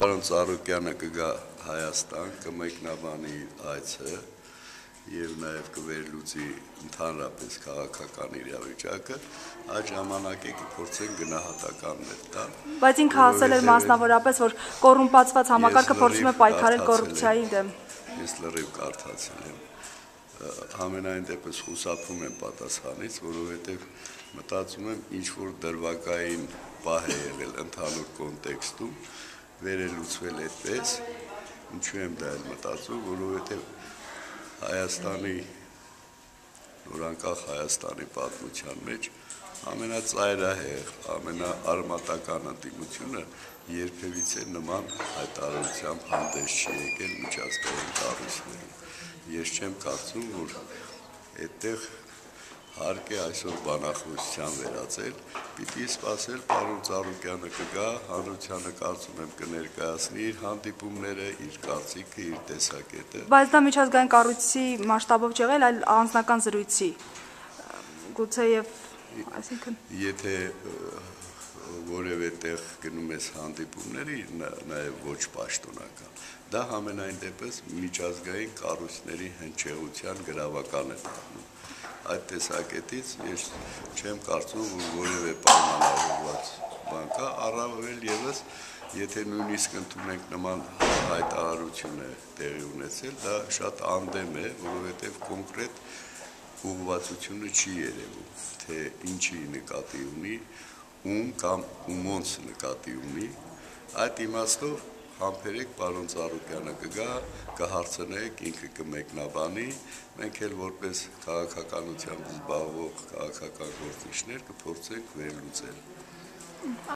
Պարոն Ծառուկյանը կգա Հայաստան, կմեկնաբանի այցը եւ նաեւ կվերլուծի ընդհանրապես քաղաքական իրավիճակը, այդ ժամանակ կփորձեն գնահատականներ տալ։ Բայց ինքը ասել էր մասնավորապես, որ կոռումպացված համակարգը փորձում է պայքարել կոռուպցիայի դեմ։ Ես լրիվ կարդացել եմ։ Համենայն դեպս խուսափում եմ պատասխանից, որովհետեւ մտածում եմ ինչ որ դրվագային պահ է եղել ընդհանուր կոնտեքստում, վերելուծվել այդպես, ինչու եմ դա մտածում, որովհետեւ Հայաստանի նորանկախ Հայաստանի պատմության մեջ ամենածայրահեղ, ամենաարմատական ընդդիմությունը երբևիցե նման հայտարարությամբ հանդես չի եկել միջազգային կառույցներում։ Ես չեմ կարծում, որ այդտեղ հարկ է այսօր բանախոսության վերածել, պիտի սպասել պարոն Ծառուկյանը կգա, հանրությանը կարծում եմ կներկայացնի իր հանդիպումները, իր կարծիքը, իր տեսակետը։ Բայց դա միջազգային կառույցի մասշտաբով չի եղել, այլ անձնական զրույցի։ Գուցե եւ, այսինքն Եթե որևէ տեղ գնում ես հանդիպումների, նաեւ ոչ պաշտոնական, դա համենայն դեպս միջազգային կառույցների հնչեղության գրավական է դառնում։ Այդ տեսակետից ես չեմ կարծում, որ որևէ պայմանավորված բան կա, առավել եւս, եթե նույնիսկ ընդունենք նման հայտարարություն է տեղի ունեցել, դա շատ անդեմ է, որովհետեւ կոնկրետ ուղղվածությունը չի երևում, թե ինչի նկատի ունի, ում կամ ումոնց նկատի ունի, այդ իմաստով համբերեք պարոն Ծառուկյանը կգա, կհարցնեք, ինքը կմեկնաբանի, մենք էլ որպես քաղաքականությամբ զբաղվող քաղաքական գործիչներ կփորձենք վերլուծել։